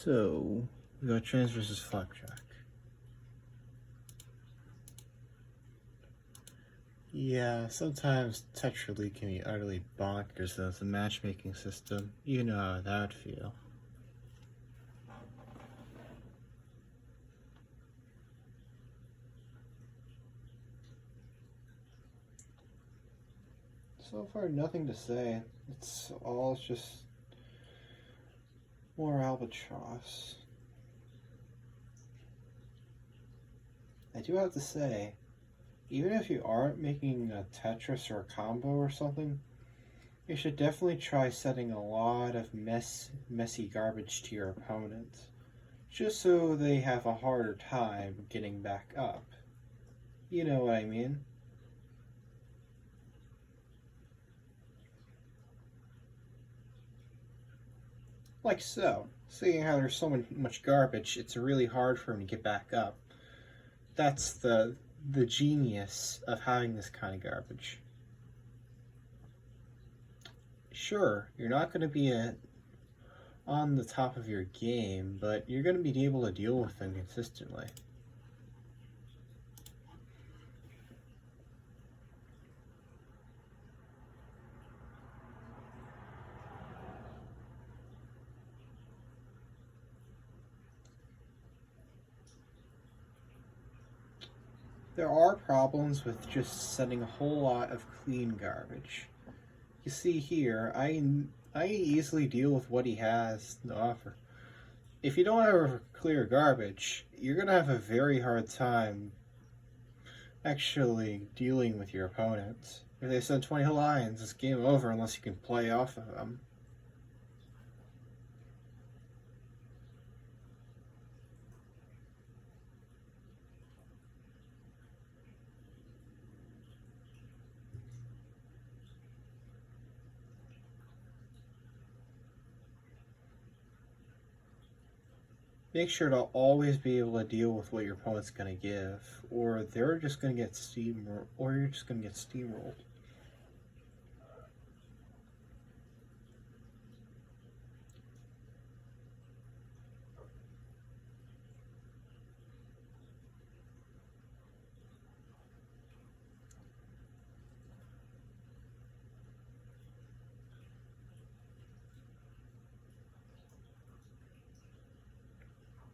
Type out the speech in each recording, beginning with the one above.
So, we got trans versus flapjack. Yeah, sometimes tetra can be utterly bonkers as a matchmaking system. You know how that would feel. So far, nothing to say. It's all just more albatross. I do have to say, even if you aren't making a Tetris or a combo or something, you should definitely try setting a lot of messy garbage to your opponent, just so they have a harder time getting back up. You know what I mean? Like so. Seeing how there's so much garbage, it's really hard for him to get back up. That's the genius of having this kind of garbage. Sure, you're not going to be on the top of your game, but you're going to be able to deal with them consistently. There are problems with just setting a whole lot of clean garbage. You see here, I easily deal with what he has to offer. If you don't have clear garbage, you're going to have a very hard time actually dealing with your opponents. If they send 20 lines, it's game over unless you can play off of them. Make sure to always be able to deal with what your opponent's going to give, or they're just going to get steamrolled, or you're just going to get steamrolled.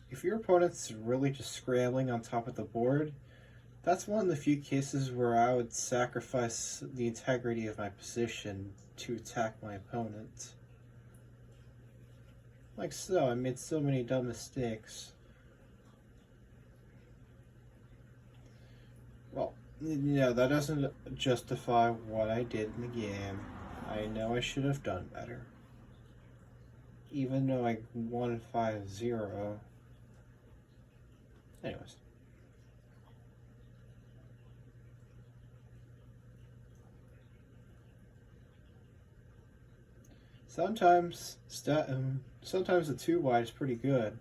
If your opponent's really just scrambling on top of the board, that's one of the few cases where I would sacrifice the integrity of my position to attack my opponent. Like so, I made so many dumb mistakes. Well, that doesn't justify what I did in the game. I know I should have done better. Even though I won 5-0. Anyways. Sometimes the 2 wide is pretty good.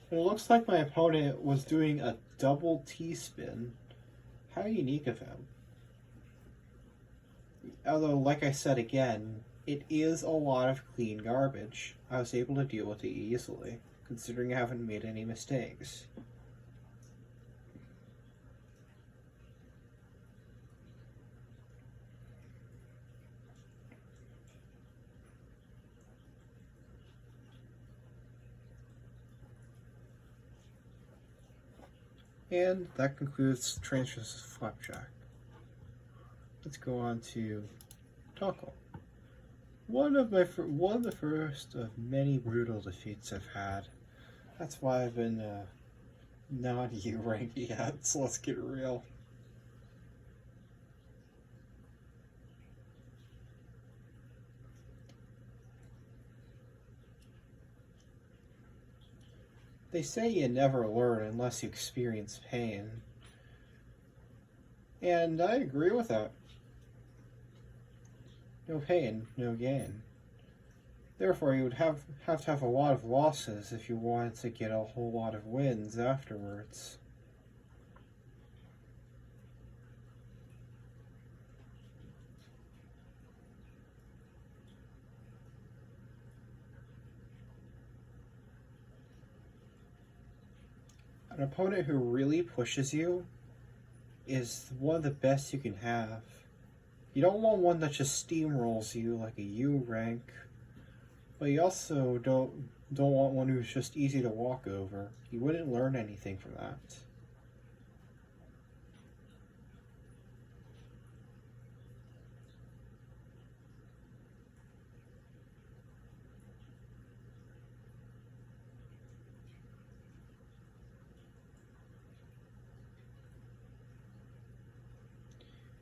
But it looks like my opponent was doing a double T-spin. How unique of him. Although, like I said again, it is a lot of clean garbage. I was able to deal with it easily, considering I haven't made any mistakes. And that concludes Transfers Flapjack. Let's go on to Tackle. One of the first of many brutal defeats I've had. That's why I've been not U-ranked yet, so let's get real. They say you never learn unless you experience pain. And I agree with that. No pain, no gain. Therefore, you would have to have a lot of losses if you wanted to get a whole lot of wins afterwards. An opponent who really pushes you is one of the best you can have. You don't want one that just steamrolls you like a U rank, but you also don't want one who's just easy to walk over. You wouldn't learn anything from that.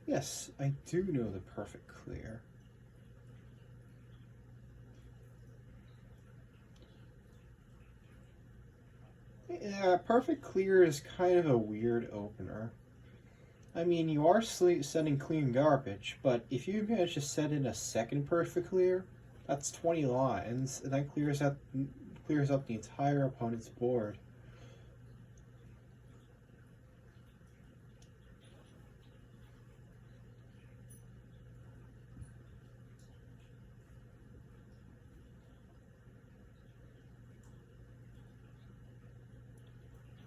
Yes, I do know the perfect clear. Yeah, perfect clear is kind of a weird opener. I mean, you are setting clean garbage, but if you manage to set in a second perfect clear, that's 20 lines, and that clears up the entire opponent's board.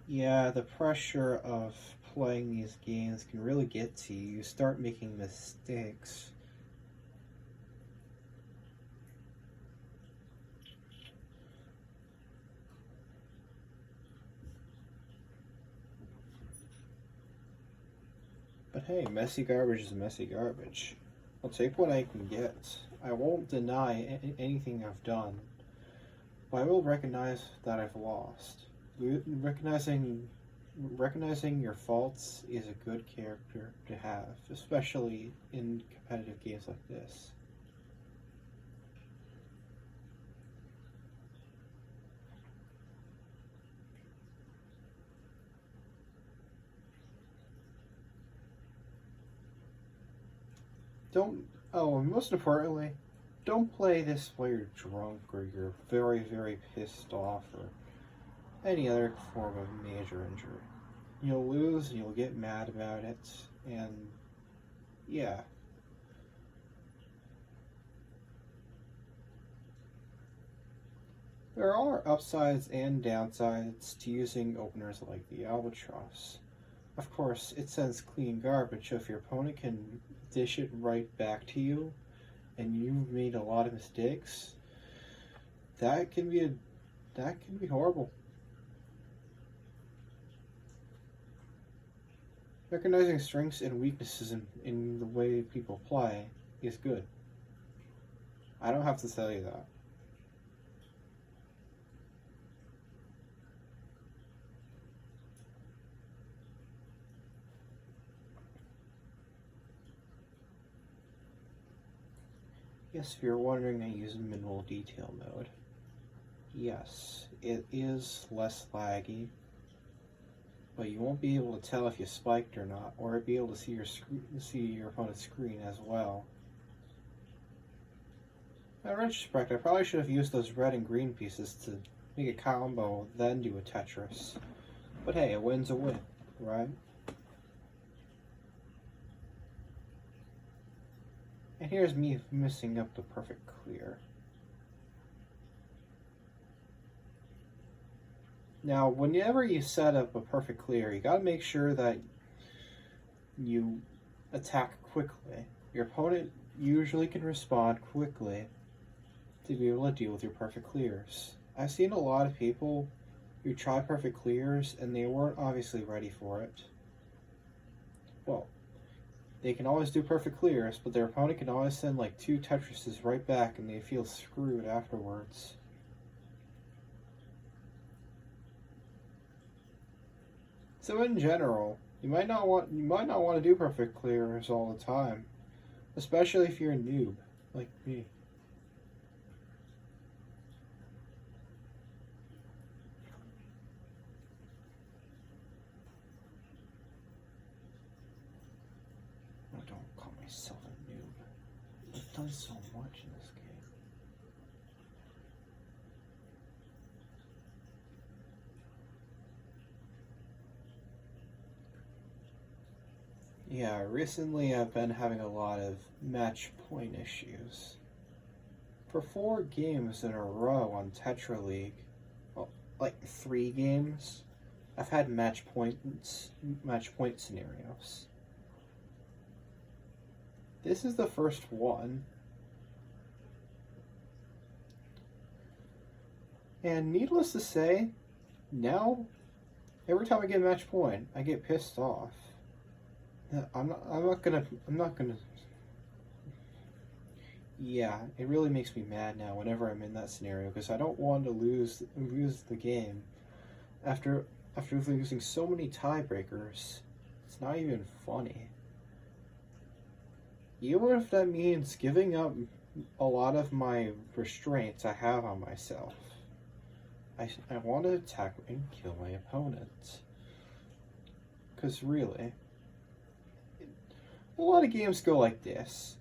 Yeah, the pressure of playing these games can really get to you. You start making mistakes. But hey, messy garbage is messy garbage. I'll take what I can get. I won't deny anything I've done, but I will recognize that I've lost. Recognizing your faults is a good character to have, especially in competitive games like this. Don't. Oh, and most importantly, don't play this while you're drunk or you're very, very pissed off or any other form of major injury. You'll lose, you'll get mad about it, and yeah. There are upsides and downsides to using openers like the Albatross. Of course, it sends clean garbage, so if your opponent can dish it right back to you, and you've made a lot of mistakes, that can be horrible. Recognizing strengths and weaknesses in the way people play is good. I don't have to tell you that. Yes, if you're wondering, I use minimal detail mode. Yes, it is less laggy, but you won't be able to tell if you spiked or not, or be able to see your opponent's screen as well. In retrospect, I probably should have used those red and green pieces to make a combo, then do a Tetris. But hey, a win's a win, right? And here's me messing up the perfect clear. Now, whenever you set up a perfect clear, you gotta make sure that you attack quickly. Your opponent usually can respond quickly to be able to deal with your perfect clears. I've seen a lot of people who try perfect clears and they weren't obviously ready for it. Well, they can always do perfect clears, but their opponent can always send like 2 Tetrises right back and they feel screwed afterwards. So in general, you might not want to do perfect clears all the time, especially if you're a noob like me. I don't call myself a noob. I've done so much in this game. Yeah, recently I've been having a lot of match point issues. For 4 games in a row on Tetra League, well, like 3 games, I've had match point scenarios. This is the first one. And needless to say, now every time I get a match point, I get pissed off. I'm not gonna. Yeah, it really makes me mad now whenever I'm in that scenario because I don't want to lose the game after losing so many tiebreakers. It's not even funny. Even if that means giving up a lot of my restraints I have on myself. I want to attack and kill my opponent. Because really, a lot of games go like this.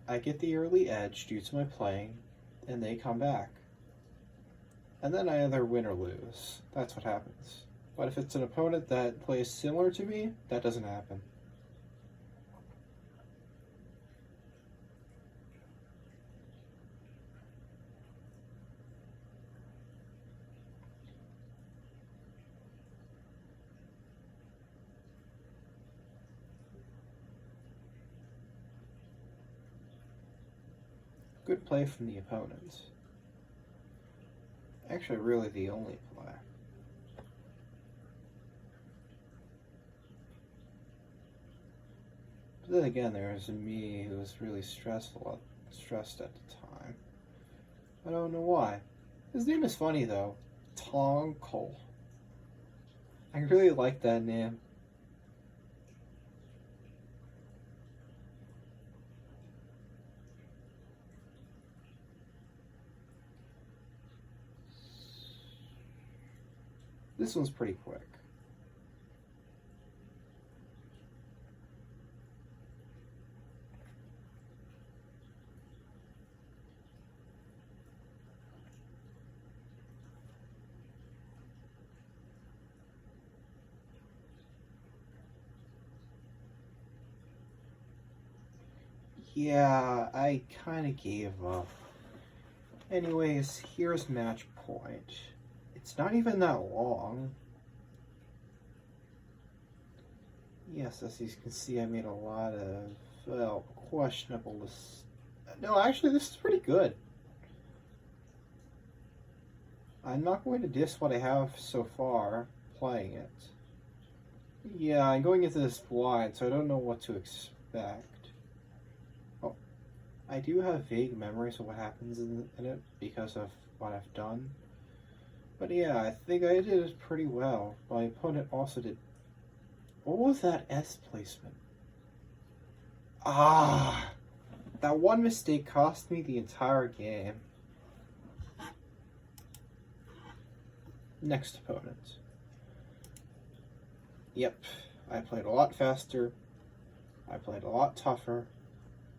I get the early edge due to my playing, and they come back. And then I either win or lose. That's what happens. But if it's an opponent that plays similar to me, that doesn't happen. Good play from the opponents. Actually, really the only play. But then again, there was me who was really stressed at the time. I don't know why. His name is funny though. Tong Cole. I really like that name. This one's pretty quick. Yeah, I kind of gave up. Anyways, here's match point. It's not even that long. Yes, as you can see, I made a lot of, well, questionable. No, actually, this is pretty good. I'm not going to diss what I have so far playing it. Yeah, I'm going into this blind, so I don't know what to expect. Oh, I do have vague memories of what happens in it because of what I've done. But yeah, I think I did it pretty well. My opponent also did. What was that S placement? Ah! That one mistake cost me the entire game. Next opponent. Yep, I played a lot faster, I played a lot tougher,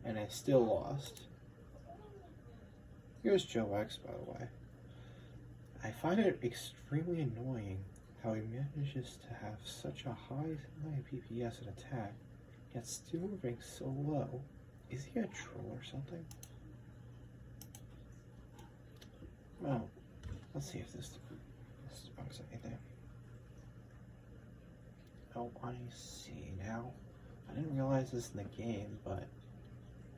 and I still lost. Here's Joe X, by the way. I find it extremely annoying how he manages to have such a high PPS and attack, yet still ranks so low. Is he a troll or something? Well, let's see if this debunks anything. Oh, I see now. I didn't realize this in the game, but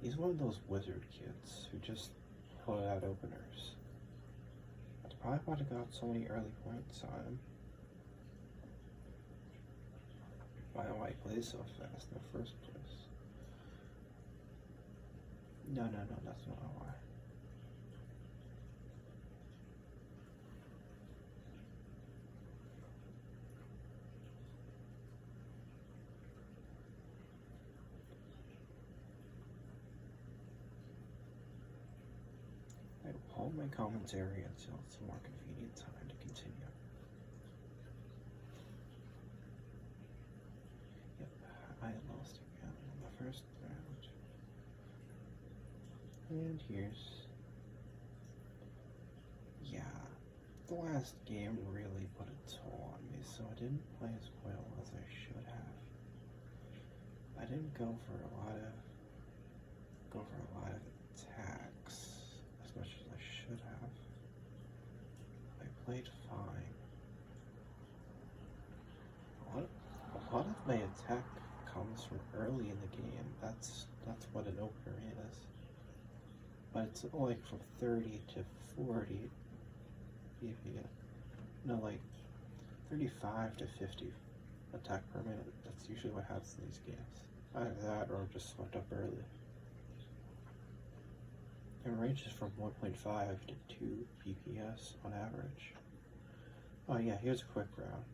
he's one of those wizard kids who just pull out openers. That's probably why I got so many early points on him. Why he plays so fast in the first place. No, that's not why. I will hold my commentary until it's a more convenient time to continue. Yep, I had lost again in the first round. And here's... Yeah, the last game really put a toll on me, so I didn't play as well as I should have. I didn't go for a lot of attacks as much as I should have. I played fine. My attack comes from early in the game. That's what an opener is. But it's like from 30 to 40 BPM. No, like 35 to 50 attack per minute. That's usually what happens in these games. Either that or just went up early. It ranges from 1.5 to 2 BPS on average. Oh yeah, here's a quick round.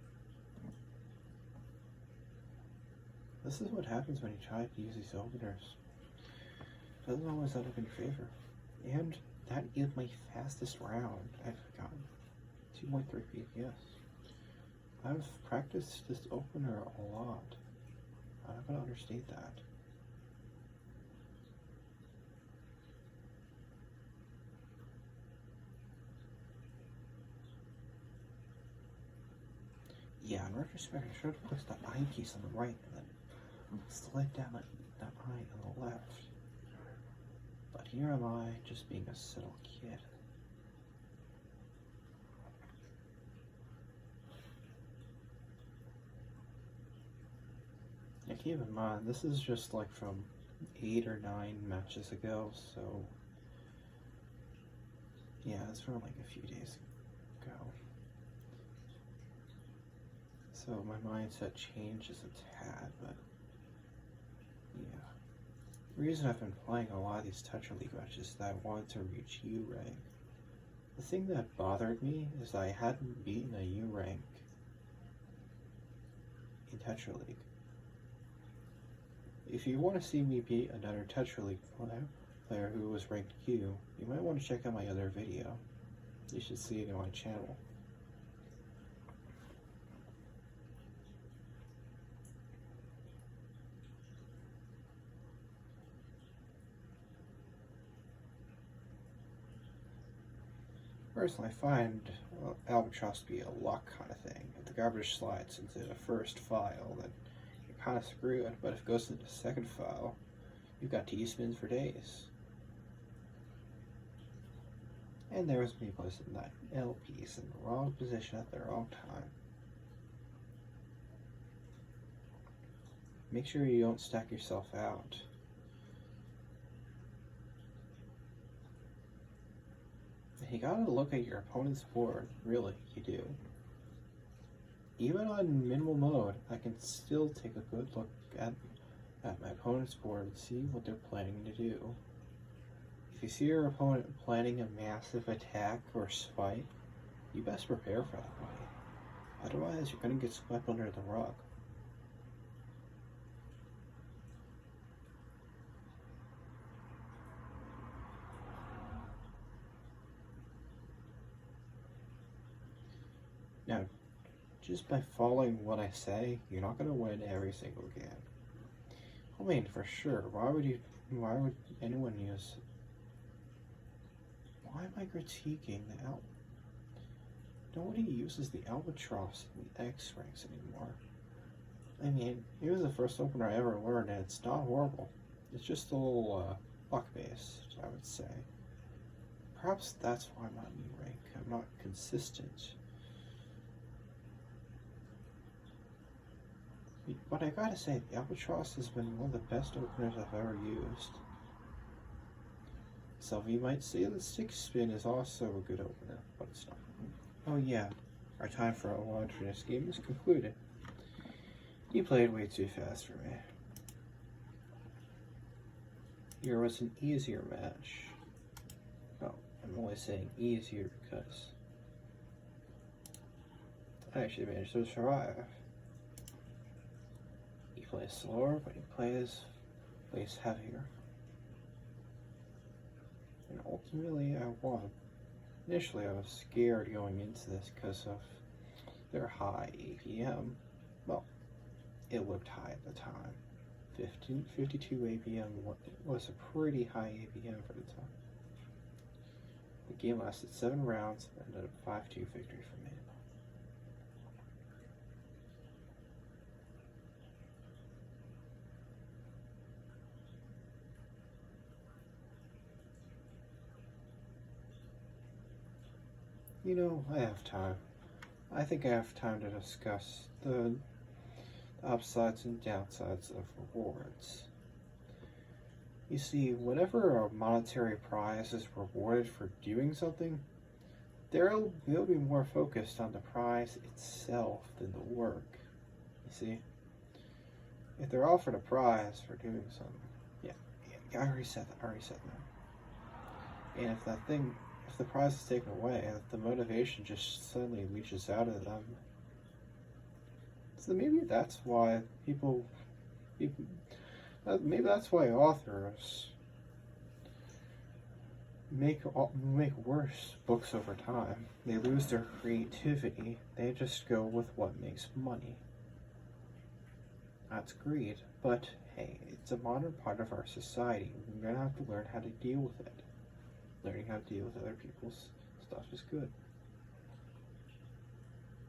This is what happens when you try to use these openers. It doesn't always end up in your favor. And that is my fastest round I've gotten. 2.3 BPS. I've practiced this opener a lot. I'm not going to understate that. Yeah, in retrospect, I should have placed that eye piece on the right and then slid down that eye on the left. But here am I, just being a silly kid. Now keep in mind, this is just like from 8 or 9 matches ago, so yeah, it's from like a few days ago. So my mindset changes a tad, but yeah. The reason I've been playing a lot of these Tetra League matches is that I wanted to reach U rank. The thing that bothered me is I hadn't beaten a U rank in Tetra League. If you want to see me beat another Tetra League player who was ranked Q, you might want to check out my other video. You should see it on my channel. Personally, I find Albatross to be a luck kind of thing. If the garbage slides into the first file, then you're kind of screwed. But if it goes into the second file, you've got T-spins for days. And there was me placing that L piece in the wrong position at the wrong time. Make sure you don't stack yourself out. You gotta look at your opponent's board, really, you do. Even on minimal mode, I can still take a good look at my opponent's board and see what they're planning to do. If you see your opponent planning a massive attack or swipe, you best prepare for that way. Otherwise, you're gonna get swept under the rug. Now, just by following what I say, you're not going to win every single game. I mean, for sure, why would anyone use... Why am I critiquing the Nobody uses the Albatross in the X ranks anymore. I mean, it was the first opener I ever learned, and it's not horrible. It's just a little luck-based, I would say. Perhaps that's why I'm not in E rank. I'm not consistent. But I gotta say, the Albatross has been one of the best openers I've ever used. Some of you might say the 6-spin is also a good opener, but it's not. Oh yeah, our time for a watch for this game is concluded. You played way too fast for me. Here was an easier match. Oh, I'm only saying easier because I actually managed to survive. He plays slower, but he plays heavier. And ultimately, I won. Initially, I was scared going into this because of their high APM. Well, it looked high at the time. 52 APM was a pretty high APM for the time. The game lasted 7 rounds and ended a 5-2 victory for me. You know, I have time. I think I have time to discuss the upsides and downsides of rewards. You see, whenever a monetary prize is rewarded for doing something, they'll be more focused on the prize itself than the work. You see? If they're offered a prize for doing something, yeah, I already said that. And if the prize is taken away, the motivation just suddenly leaches out of them. So maybe that's why maybe that's why authors make worse books over time. They lose their creativity. They just go with what makes money. That's greed, but hey, it's a modern part of our society. We're gonna have to learn how to deal with it. Learning how to deal with other people's stuff is good.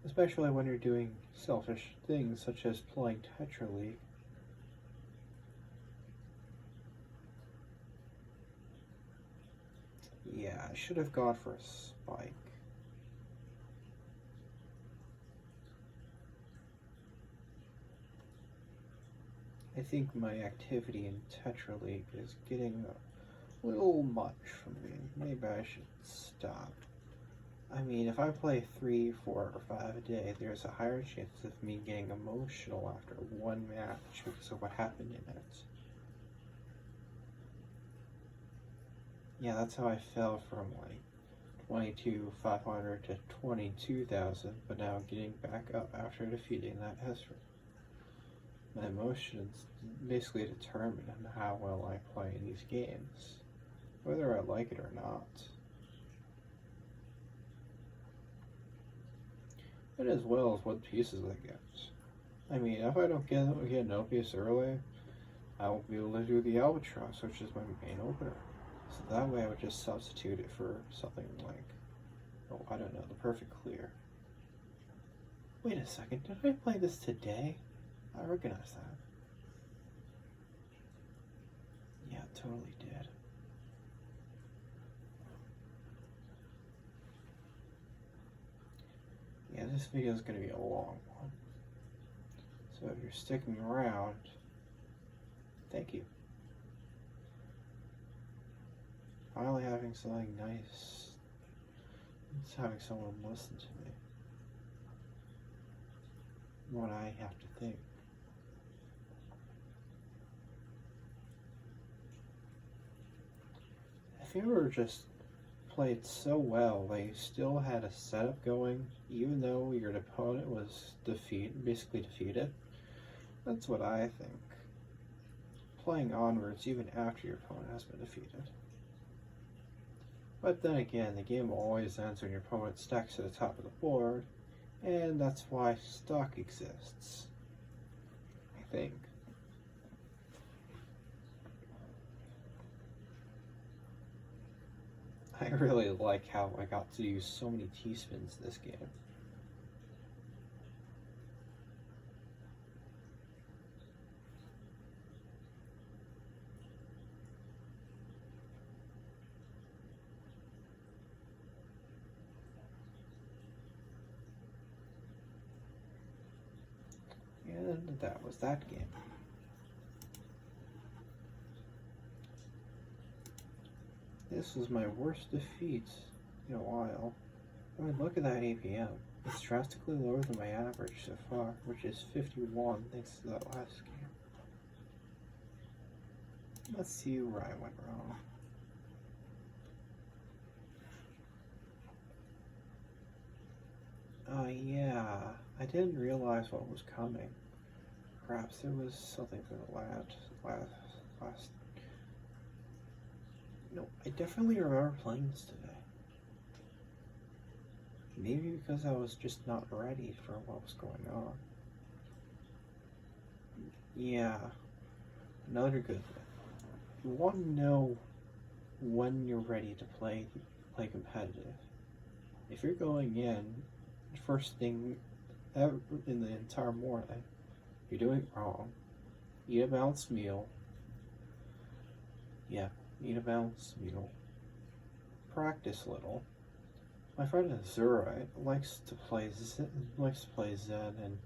Especially when you're doing selfish things such as playing Tetra League. Yeah, I should have gone for a spike. I think my activity in Tetra League is getting a little much for me. Maybe I should stop. I mean, if I play 3, 4, or 5 a day, there's a higher chance of me getting emotional after one match because of what happened in it. Yeah, that's how I fell from like 22,500 to 22,000, but now getting back up after defeating that Hesper. My emotions basically determine how well I play in these games, whether I like it or not. And as well as what pieces I get. I mean, if I don't get no piece early, I won't be able to do the Albatross, which is my main opener. So that way I would just substitute it for something like, oh, I don't know, the Perfect Clear. Wait a second, did I play this today? I recognize that. Yeah, totally did. Yeah, this video is going to be a long one. So if you're sticking around, thank you. Finally having something nice. It's having someone listen to me. What I have to think. If you ever just played so well that you still had a setup going, even though your opponent was basically defeated, that's what I think. Playing onwards even after your opponent has been defeated. But then again, the game always ends when your opponent stacks to the top of the board, and that's why stock exists, I think. I really like how I got to use so many T-spins this game. And that was that game. This was my worst defeat in a while. I mean, look at that APM. It's drastically lower than my average so far, which is 51 thanks to that last game. Let's see where I went wrong. Oh yeah, I didn't realize what was coming. Perhaps there was something for the last. No, I definitely remember playing this today. Maybe because I was just not ready for what was going on. Yeah, another good thing. You want to know when you're ready to play competitive. If you're going in first thing ever in the entire morning, you're doing it wrong. Eat a balanced meal. Yeah, eat a balanced meal. Practice a little. My friend Azura likes to play Zen and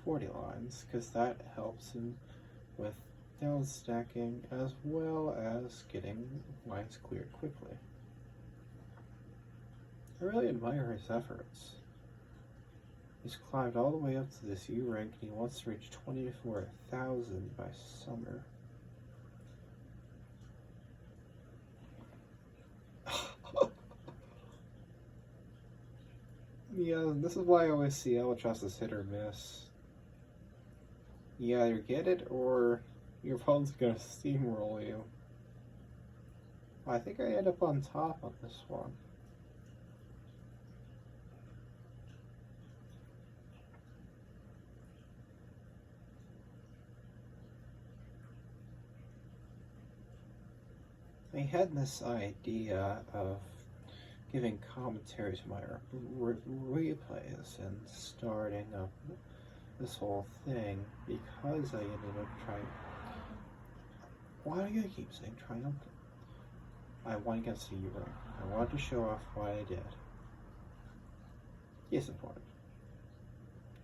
40 lines, because that helps him with down stacking as well as getting lines cleared quickly. I really admire his efforts. He's climbed all the way up to this U rank and he wants to reach 24,000 by summer. Yeah, this is why I always see Albatross as hit or miss. You either get it or your opponent's gonna steamroll you. I think I end up on top on this one. I had this idea of giving commentary to my replays and starting up this whole thing because I ended up trying. Why do I keep saying triumphant? I won against the U-rank. I wanted to show off what I did. Yes, important.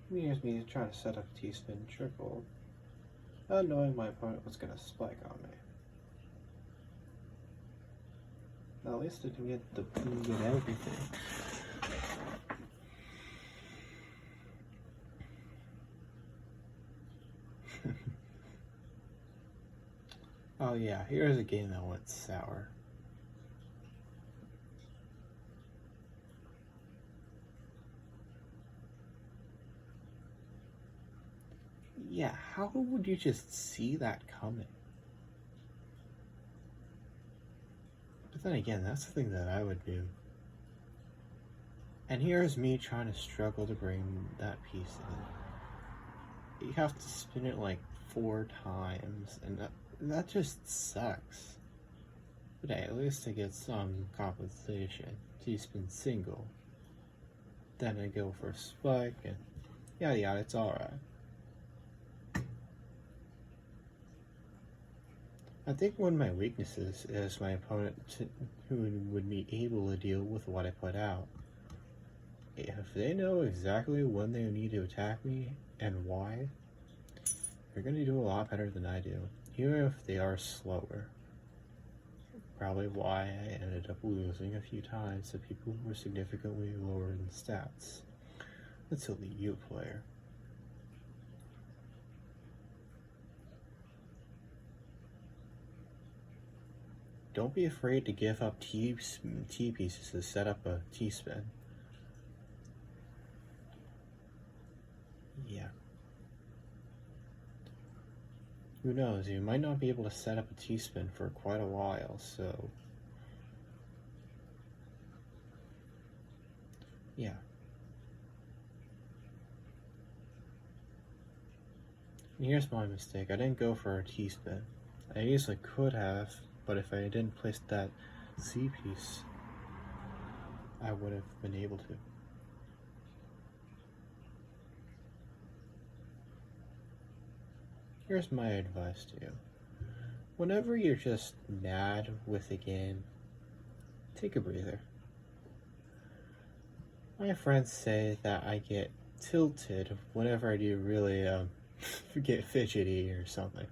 Here's me trying to set up a T-spin triple, not knowing my opponent was going to spike on me. At least I didn't get everything. Oh yeah, here's a game that went sour. Yeah, how would you just see that coming? But then again, that's the thing that I would do. And here's me trying to struggle to bring that piece in. You have to spin it like 4 times, and that just sucks. But hey, at least I get some compensation. T-spin single. Then I go for a spike, and yeah, it's alright. I think one of my weaknesses is my opponent who would be able to deal with what I put out. If they know exactly when they need to attack me and why, they're going to do a lot better than I do, even if they are slower. Probably why I ended up losing a few times to people who were significantly lower in stats. Until the U player. Don't be afraid to give up T pieces to set up a T-spin. Yeah. Who knows, you might not be able to set up a T-spin for quite a while, so... yeah. And here's my mistake, I didn't go for a T-spin. I easily could have, but if I didn't place that C piece, I would have been able to. Here's my advice to you. Whenever you're just mad with a game, take a breather. My friends say that I get tilted whenever I do really get fidgety or something.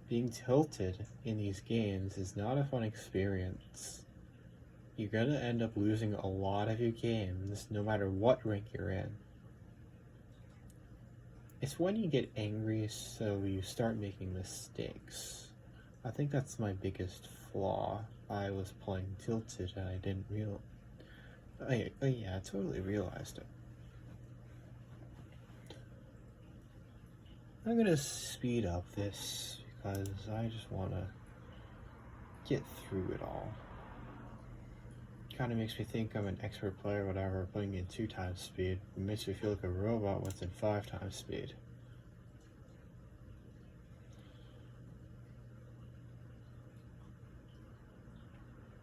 Being tilted in these games is not a fun experience. You're gonna end up losing a lot of your games, no matter what rank you're in. It's when you get angry, so you start making mistakes. I think that's my biggest flaw. I was playing tilted and I didn't realize. Oh yeah, I totally realized it. I'm gonna speed up this because I just want to get through it all. Kind of makes me think I'm an expert player, whatever, putting in 2 times speed. It makes me feel like a robot within 5 times speed.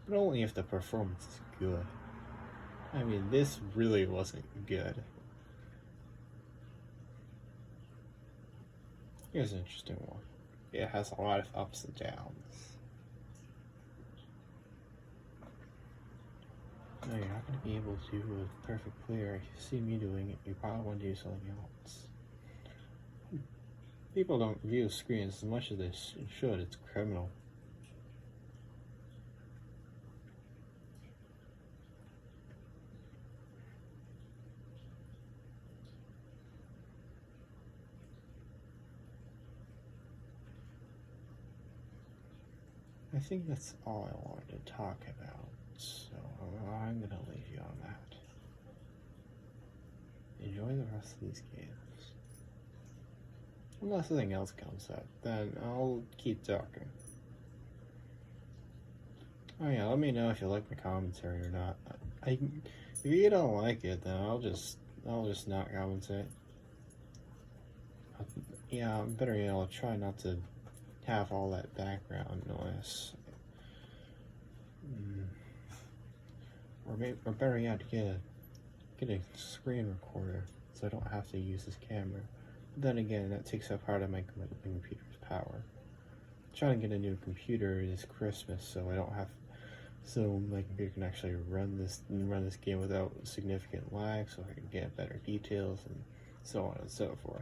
But only if the performance is good. I mean, this really wasn't good. Here's an interesting one. It has a lot of ups and downs. No, you're not going to be able to do a perfect clear. If you see me doing it, you probably want to do something else. People don't view screens as much as they should. It's criminal. I think that's all I wanted to talk about, so I'm gonna leave you on that. Enjoy the rest of these games. Unless something else comes up, then I'll keep talking. Oh yeah, let me know if you like my commentary or not. If you don't like it, then I'll just not commentate. Yeah, better yet, I'll try not to have all that background noise. Or better yet, get a screen recorder so I don't have to use this camera. But then again, that takes up part of my computer's power. I'm trying to get a new computer this Christmas so my computer can actually run this game without significant lag, so I can get better details and so on and so forth.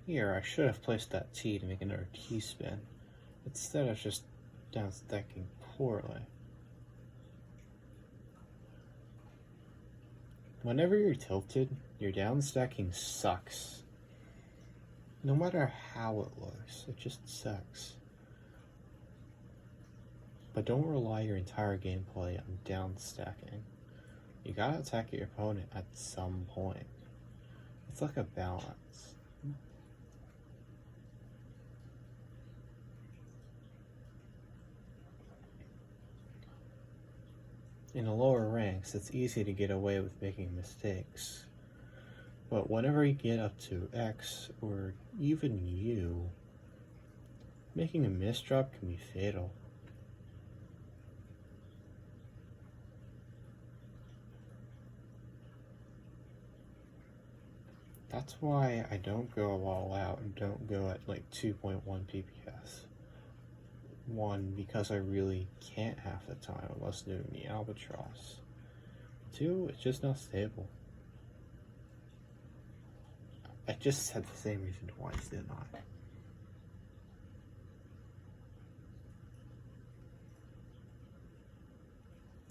Here, I should have placed that T to make another T spin. Instead, I was just down stacking poorly. Whenever you're tilted, your down stacking sucks. No matter how it looks, it just sucks. But don't rely your entire gameplay on down stacking. You gotta attack your opponent at some point. It's like a balance. In the lower ranks, it's easy to get away with making mistakes. But whenever you get up to X, or even U, making a misdrop can be fatal. That's why I don't go all out and don't go at like 2.1 PPS. One, because I really can't half the time unless doing the albatross. Two, it's just not stable. I just said the same reason twice, didn't I?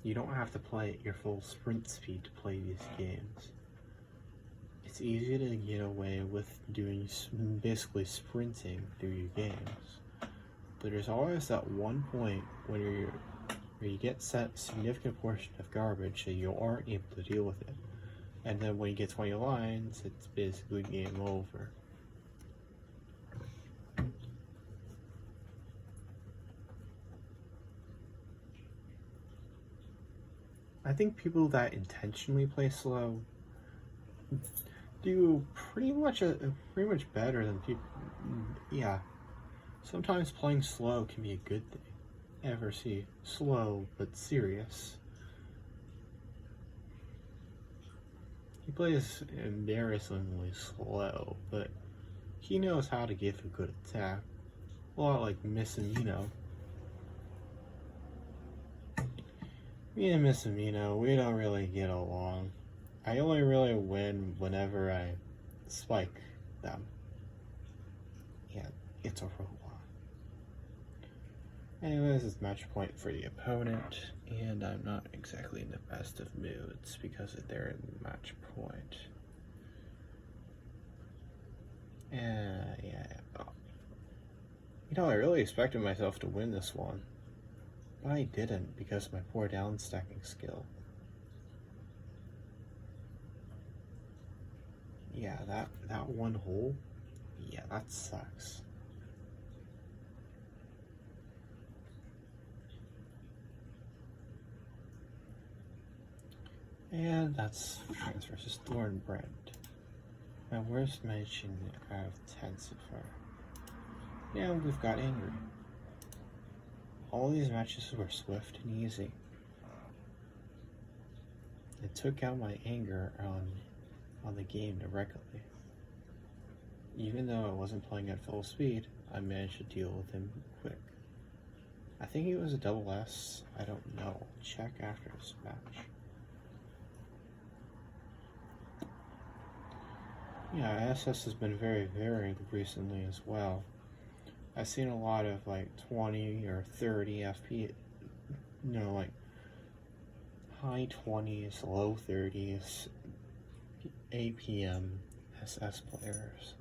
You don't have to play at your full sprint speed to play these games. It's easy to get away with doing basically sprinting through your games. But there's always that one point where you get sent a significant portion of garbage that you aren't able to deal with it. And then when you get 20 lines, it's basically game over. I think people that intentionally play slow do pretty much better than people. Yeah. Sometimes playing slow can be a good thing. Ever see slow but serious? He plays embarrassingly slow, but he knows how to give a good attack. A lot like Miss Amino. Me and Miss Amino, we don't really get along. I only really win whenever I spike them. Yeah, it's a robot. Anyways, it's match point for the opponent, and I'm not exactly in the best of moods because they're in match point. Yeah. You know, I really expected myself to win this one, but I didn't because of my poor down stacking skill. Yeah, that one hole, yeah, that sucks. And that's Friends versus Thornbrand. My worst mention out of 10 so far. Now we've got Angry. All these matches were swift and easy. It took out my anger on the game directly. Even though I wasn't playing at full speed, I managed to deal with him quick. I think it was a double S, I don't know. Check after this match. Yeah, SS has been very varied recently as well. I've seen a lot of like 20 or 30 FP, like high 20s, low 30s, APM SS players.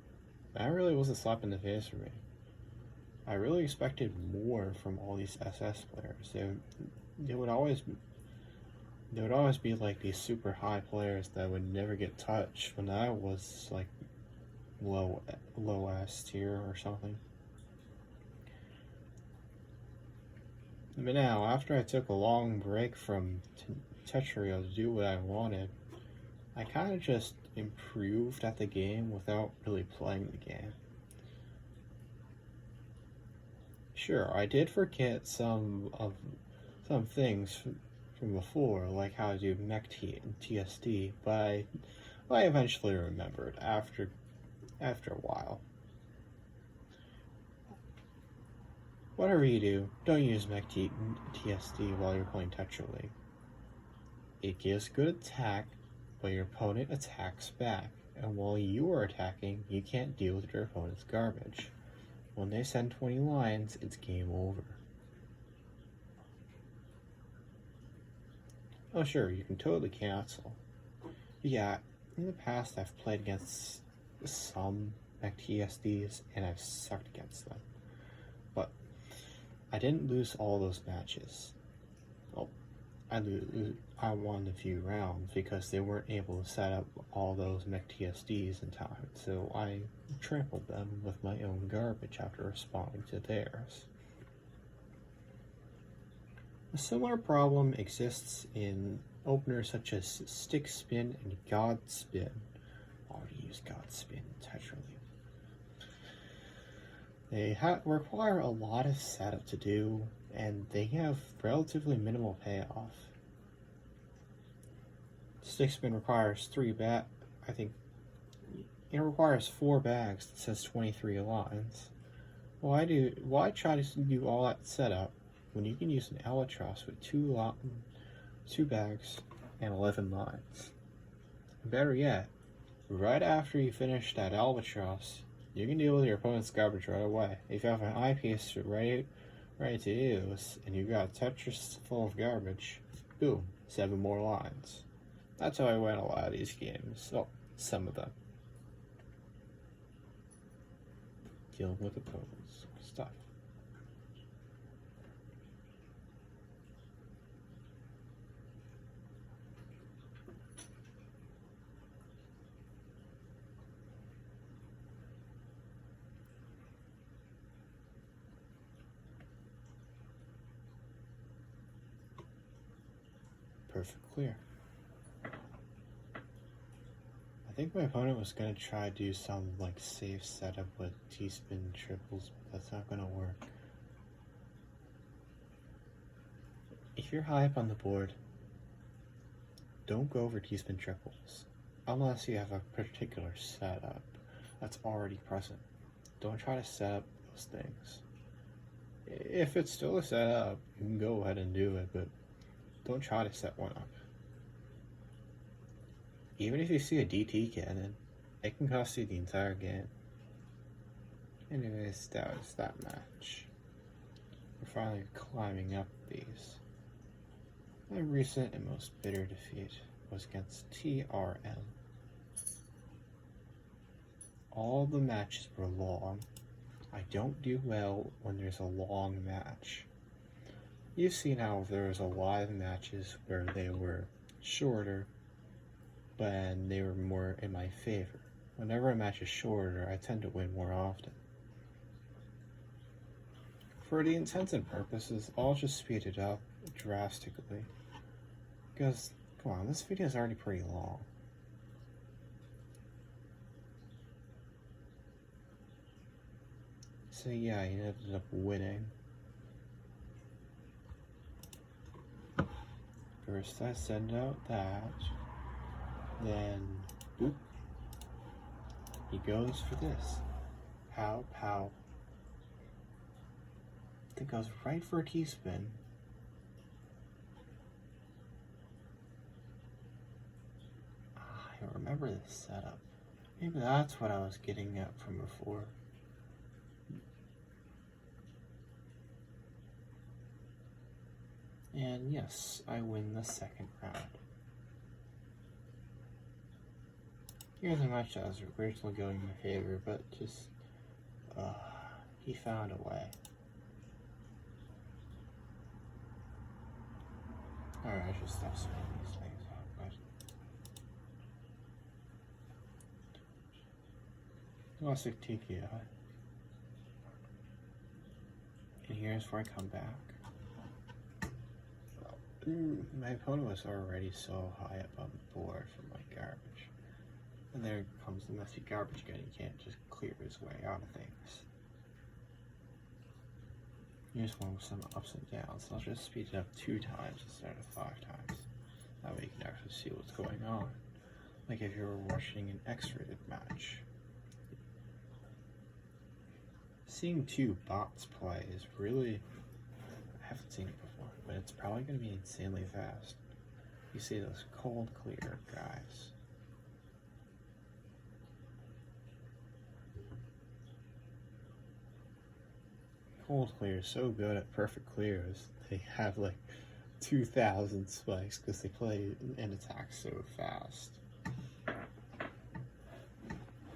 That really was a slap in the face for me. I really expected more from all these SS players. They would always be like these super high players that would never get touched when I was like low S tier or something. But now, after I took a long break from Tetra to do what I wanted, I kind of just improved at the game without really playing the game. Sure, I did forget some things from before, like how to do mech TSD, but I eventually remembered after a while. Whatever you do, don't use mech TSD while you're playing Tetra League. It gives good attack, but your opponent attacks back, and while you are attacking, you can't deal with your opponent's garbage. When they send 20 lines, it's game over. Oh sure, you can totally cancel. Yeah, in the past I've played against some mech TSDs, and I've sucked against them. But I didn't lose all those matches. Well, I won a few rounds because they weren't able to set up all those mech TSDs in time, so I trampled them with my own garbage after responding to theirs. A similar problem exists in openers such as Stick Spin and God Spin. I already use God Spin in Tetra League. They require a lot of setup to do, and they have relatively minimal payoff. Stick Spin requires I think it requires 4 bags that says 23 lines. Why try to do all that setup when you can use an Albatross with 2 bags and 11 lines? Better yet, right after you finish that Albatross, you can deal with your opponent's garbage right away. If you have an eyepiece ready to use, and you've got a Tetris full of garbage, boom, 7 more lines. That's how I win a lot of these games. Well, some of them. Dealing with opponents stuff. Perfect clear. I think my opponent was going to try to do some like safe setup with T-spin triples, but that's not going to work. If you're high up on the board, don't go over T-spin triples unless you have a particular setup that's already present. Don't try to set up those things. If it's still a setup, you can go ahead and do it, but don't try to set one up. Even if you see a DT cannon, it can cost you the entire game. Anyways, that was that match. We're finally climbing up these. My recent and most bitter defeat was against TRM. All the matches were long. I don't do well when there's a long match. You've seen how there's a lot of matches where they were shorter, but they were more in my favor. Whenever a match is shorter, I tend to win more often. For the intents and purposes, I'll just speed it up drastically. Because, come on, this video is already pretty long. So yeah, he ended up winning. First I send out that, then boop, he goes for this. Pow, pow. That goes right for a teaspoon. I remember this setup. Maybe that's what I was getting at from before. And yes, I win the second round. Here's a match that was originally going in my favor, but just, he found a way. Alright, I should stop saying these things out, but... Classic TKI. And here's where I come back. My opponent was already so high up on the board from my garbage. And there comes the messy garbage again. He can't just clear his way out of things. Here's one with some ups and downs. I'll just speed it up 2 times instead of 5 times. That way you can actually see what's going on. Like if you were watching an X-rated match. Seeing 2 bots play is really... I haven't seen it before, but it's probably going to be insanely fast. You see those cold clear guys. Cold clear is so good at perfect clears. They have like 2,000 spikes because they play and attack so fast.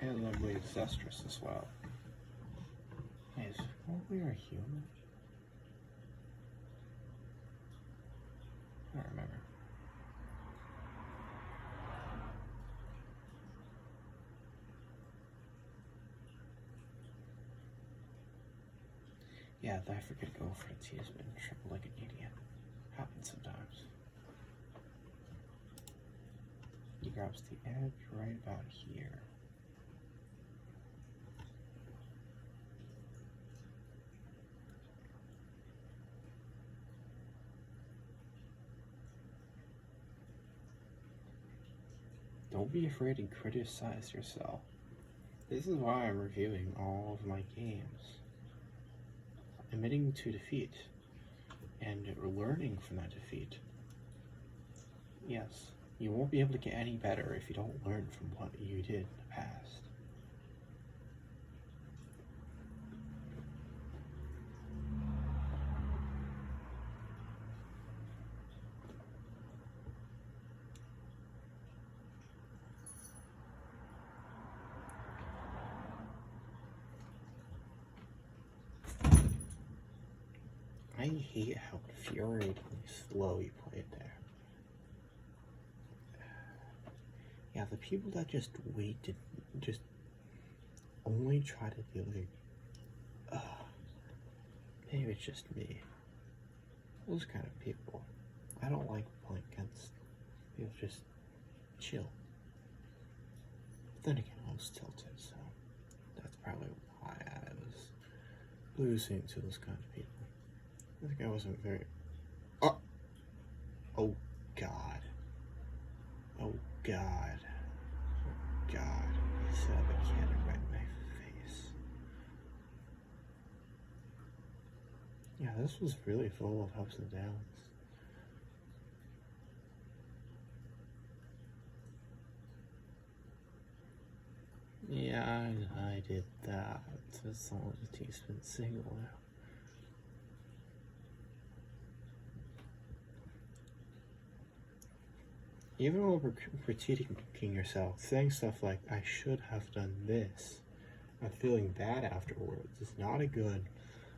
And lovely Zestress as well. Is cold clear a human? I don't remember. Yeah, I forget to go for a T-spin, triple like an idiot. Happens sometimes. He grabs the edge right about here. Don't be afraid to criticize yourself. This is why I'm reviewing all of my games. Admitting to defeat and learning from that defeat. Yes, you won't be able to get any better if you don't learn from what you did in the past. I hate how infuriatingly slow you played there. Yeah, the people that just wait to just only try to do like, maybe it's just me. Those kind of people, I don't like playing against. People just chill. But then again, I was tilted, so that's probably why I was losing to those kind of people. I think I wasn't very... Oh! Oh, God. Oh, God. Oh, God. He set up a cannon right in my face. Yeah, this was really full of ups and downs. Yeah, I did that. It's only a teaspoon single now. Even when we're critiquing yourself, saying stuff like, I should have done this, and feeling bad afterwards is not a good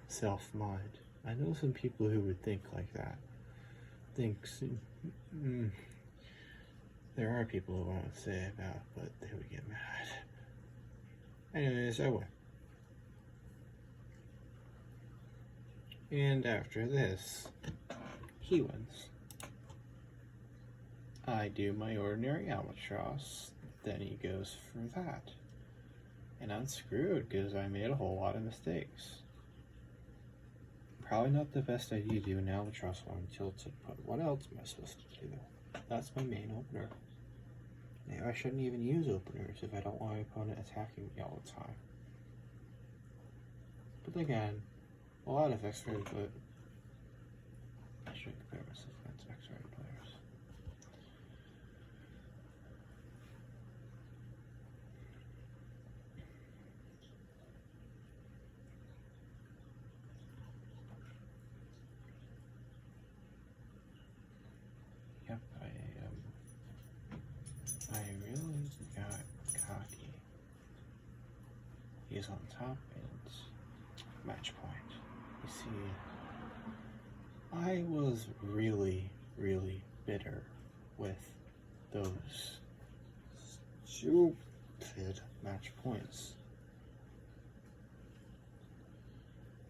self-mind. I know some people who would think like that. There are people who want to say it about, but they would get mad. Anyways, I win. And after this, he wins. I do my ordinary albatross, then he goes for that. And I'm screwed because I made a whole lot of mistakes. Probably not the best idea to do an albatross one tilted, but what else am I supposed to do? That's my main opener. Maybe I shouldn't even use openers if I don't want my opponent attacking me all the time. But again, a lot of X-rated, but I shouldn't compare myself against X-rated players. Yep, I really got cocky. He's on top and match point. You see, I was really, really bitter with those stupid match points.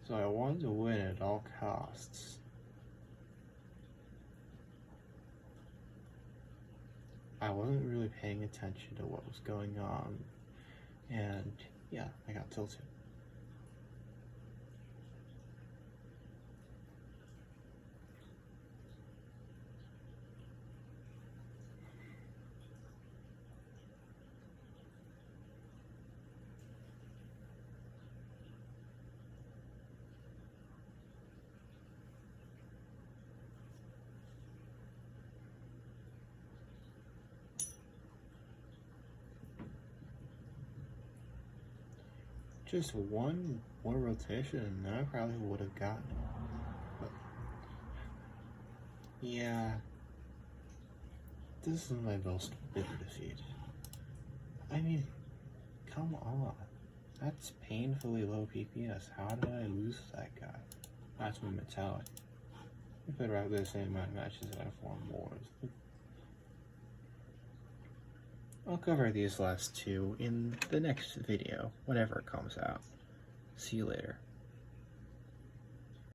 So I wanted to win at all costs. I wasn't really paying attention to what was going on, and yeah, I got tilted. Just one more rotation and I probably would have gotten it. But yeah, this is my most bitter defeat. I mean, come on. That's painfully low PPS. How did I lose that guy? That's my mentality. If I'd rather the same amount of matches that I've won more. I'll cover these last two in the next video, whenever it comes out. See you later.